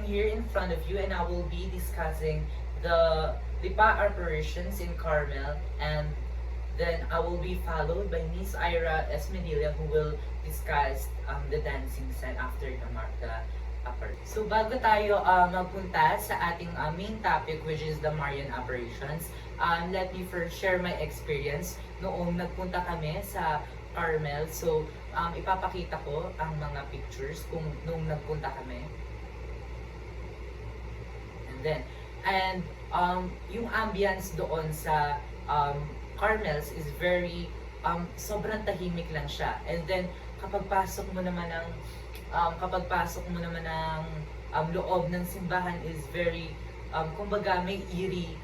here in front of you and I will be discussing the Lipa apparitions in Carmel, and then I will be followed by Miss Ira Esmedilla who will discuss the dancing set after the apparition. So bago tayo magpunta sa ating main topic, which is the Marian apparitions, let me first share my experience noong nagpunta kami sa Carmel. So ipapakita ko ang mga pictures kung noong nagpunta kami. And yung ambience doon sa Carmels is very sobrang tahimik lang siya. And then kapag pasok mo naman ng loob ng simbahan is very kumbaga may eerie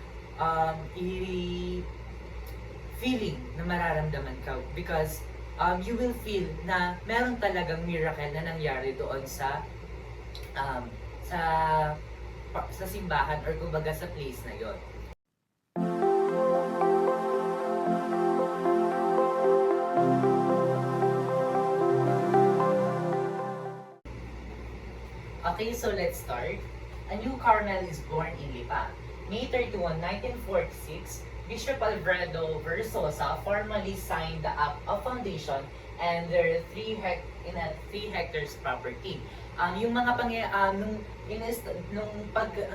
feeling na mararamdaman ka because you will feel na meron talagang miracle na nangyari doon sa simbahan or kumbaga sa place na yon. Okay, so let's start. A new Carmel is born in Lipa. May 31, 1946, Bishop Alfredo Versosa formally signed the Act of Foundation and there are 3 hectares property. Yung mga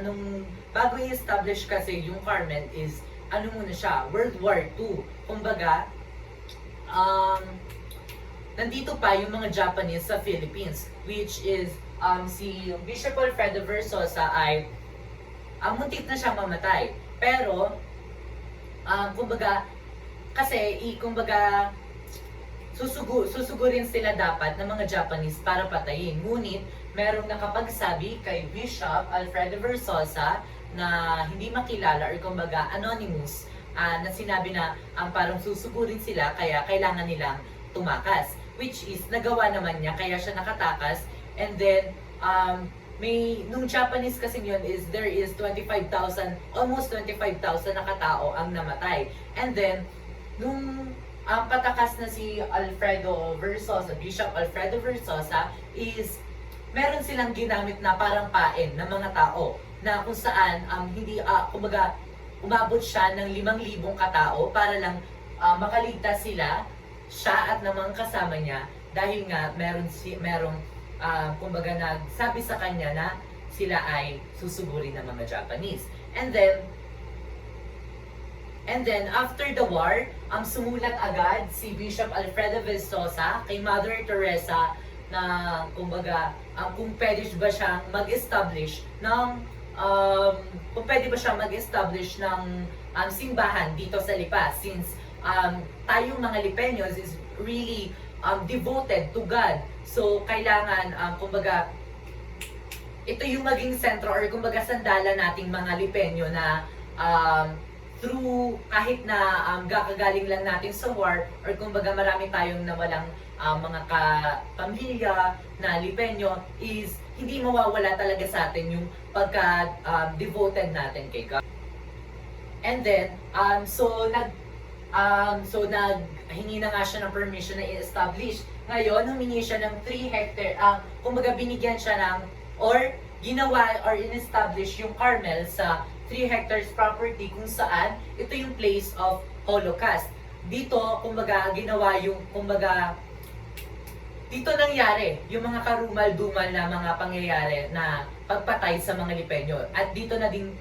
nung bago i-establish kasi yung Carmel is muna siya, World War II. Kumbaga, nandito pa yung mga Japanese sa Philippines, which is si Bishop Alfredo Versosa ay muntik na siyang mamatay. Pero kumbaga susugurin sila dapat ng mga Japanese para patayin. Ngunit merong nakapagsabi kay Bishop Alfredo Versosa na hindi makilala or kumbaga anonymous, na sinabi na parang susugurin sila kaya kailangan nilang tumakas, which is nagawa naman niya kaya siya nakatakas. And then nung Japanese kasi yun is there is 25,000, almost 25,000 na katao ang namatay. And then nung patakas na si Alfredo Versosa, Bishop Alfredo Versosa, is meron silang ginamit na parang pain ng mga tao na kung saan hindi kumbaga umabot siya ng 5,000 katao para lang makaligtas siya at ng mga kasama niya dahil nga merong kumbaga nagsabi sa kanya na sila ay susugurin ng mga Japanese. And then after the war, sumulat agad si Bishop Alfredo Versosa kay Mother Teresa na kumbaga kung pwede ba siyang mag-establish ng simbahan dito sa Lipa, since tayong mga Lipeños is really devoted to God. So kailangan kumbaga ito yung maging sentro or kumbaga sandala nating mga Lipeño na through kahit na kakagaling lang natin sa war or kumbaga marami tayong nawalang mga pamilya na Lipeño, is hindi mawawala talaga sa atin yung pagka devoted natin kay God. And then naghingi na nga siya ng permission na i-establish. Ngayon, humingi siya ng 3 hectare, kumbaga binigyan siya ng, or ginawa or in-establish yung Carmel sa 3 hectares property kung saan ito yung place of Holocaust. Dito, kumbaga, ginawa yung, kumbaga, dito nangyari yung mga karumal-dumal na mga pangyayari na pagpatay sa mga Lipeño. At dito na din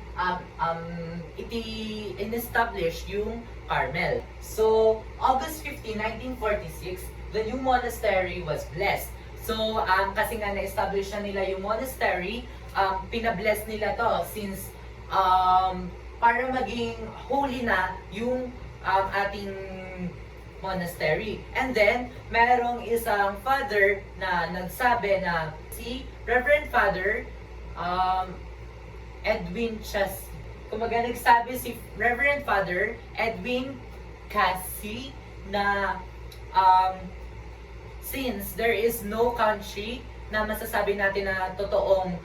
in-establish yung Carmel. So, August 15, 1946, the new monastery was blessed. So, kasi nga na-establish na nila yung monastery, pinabless nila to since para maging holy na yung ating monastery. And then, merong isang father na nagsabi na si Reverend Father Edwin Chas. Kumaga nagsabi si Reverend Father Edwin Cassie na since there is no country na masasabi natin na totoong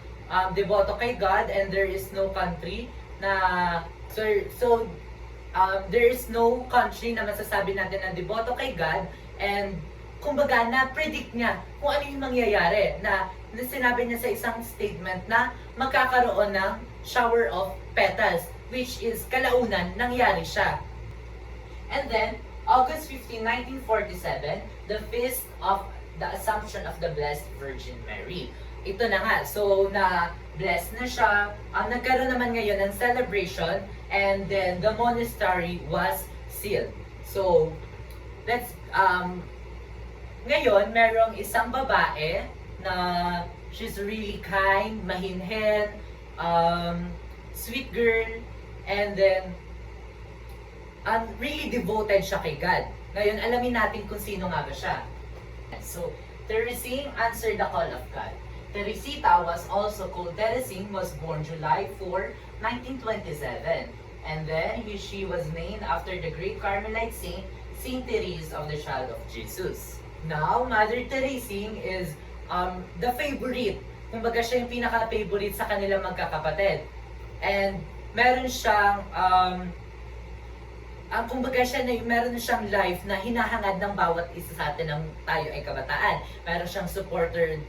deboto kay God, and there is no country na there is no country na masasabi natin na deboto kay God, and kumbaga na-predict niya kung ano yung mangyayari, na sinabi niya sa isang statement na magkakaroon ng shower of petals, which is kalaunan nangyari siya. And then, August 15, 1947, the Feast of the Assumption of the Blessed Virgin Mary. Ito na nga, so na-bless na siya. Nagkaroon naman ngayon ng celebration, and then the monastery was sealed. So, ngayon, merong isang babae na she's really kind, mahinhin, sweet girl, and then really devoted siya kay God. Ngayon, alamin natin kung sino nga ba siya. So, Teresing answered the call of God. Teresita was also called Teresing, was born July 4, 1927. And then, she was named after the great Carmelite saint, Saint Therese of the Child of Jesus. Now, Mother Teresing is the favorite. Kumbaga siya yung pinaka-favorite sa kanilang magkakapatid. And meron siyang kumbaga siya na meron siyang life na hinahangad ng bawat isa sa atin ng tayo ay kabataan. Meron siyang supported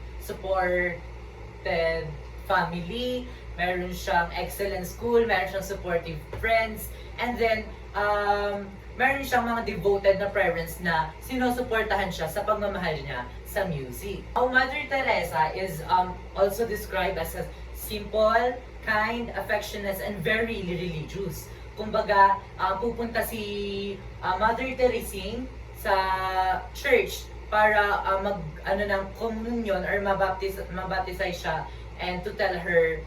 family, meron siyang excellent school, meron siyang supportive friends, and then meron siyang mga devoted na parents na sinusuportahan siya sa pagmamahal niya sa music. Mother Teresa is also described as a simple, kind, affectionate, and very religious. Kumbaga, pupunta si Mother Teresing sa church para ng communion or mabaptize siya, and to tell her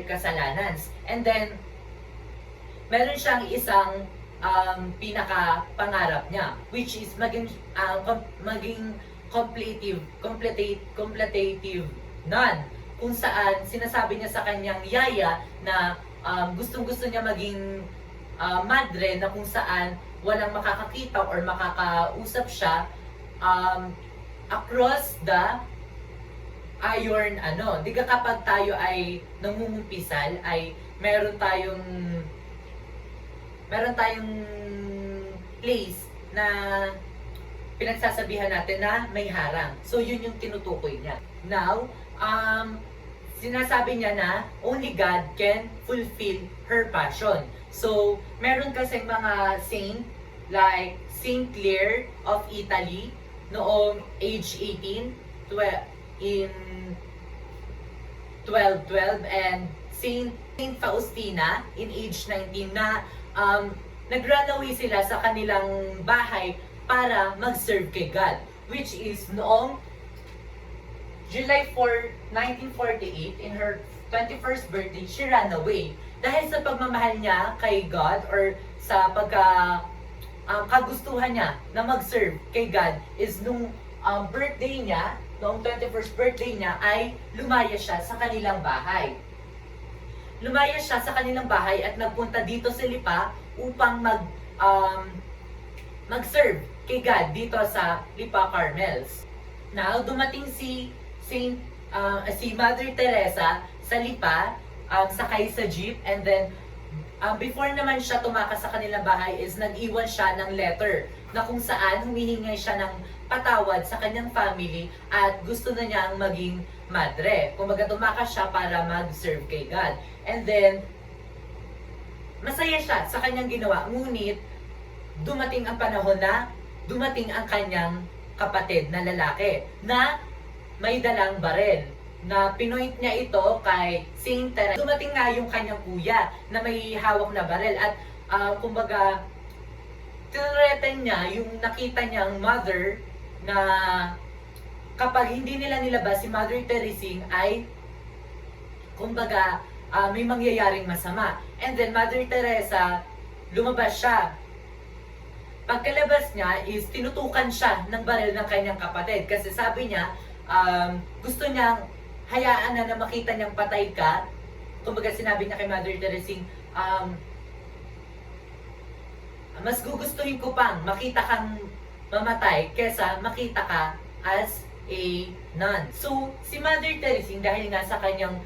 kasalanan. And then, meron siyang isang pinaka-pangarap niya, which is maging contemplative nun, kung saan sinasabi niya sa kanyang yaya na gustong-gusto niya maging madre, na kung saan walang makakakita or makakausap siya across the iron di ka kapag tayo ay nangungumpisal ay meron tayong place na pinagsasabihan natin na may harang. So yun yung tinutukoy niya. Now, sinasabi niya na only God can fulfill her passion. So, meron kasing mga saint like Saint Clare of Italy noong age 18 in 1212, and Saint Faustina in age 19 na nag-run away sila sa kanilang bahay para mag-serve kay God, which is noong July 4, 1948, in her 21st birthday, she ran away. Dahil sa pagmamahal niya kay God, or sa kagustuhan niya na mag-serve kay God, is nung birthday niya, noong 21st birthday niya, ay lumaya siya sa kanilang bahay. Lumaya siya sa kanilang bahay at nagpunta dito sa Lipa upang mag-serve kay God dito sa Lipa Carmels. Now, dumating si Mother Teresa sa Lipa, sakay sa jeep, and then before naman siya tumakas sa kanilang bahay is nag-iwan siya ng letter na kung saan humihingi siya ng patawad sa kanyang family at gusto na niyang maging madre. Kumbaga tumakas siya para mag-serve kay God. And then, masaya siya sa kanyang ginawa, ngunit dumating ang panahon na dumating ang kanyang kapatid na lalaki na may dalang barel, na pinoint niya ito kay Saint Teresa. Dumating nga yung kanyang kuya na may hawak na barel at kumbaga tinreten niya yung nakita niyang mother na kapag hindi nila nilabas si Mother Teresing ay kumbaga may mangyayaring masama. And then Mother Teresa, lumabas siya. Pagkalabas niya is tinutukan siya ng baril ng kanyang kapatid kasi sabi niya gusto niyang hayaan na makita niyang patay ka. Kumbaga sinabi niya kay Mother Teresing, mas gugustuhin ko pang makita kang mamatay kesa makita ka as a nun. So, si Mother Teresing, dahil nga sa kanyang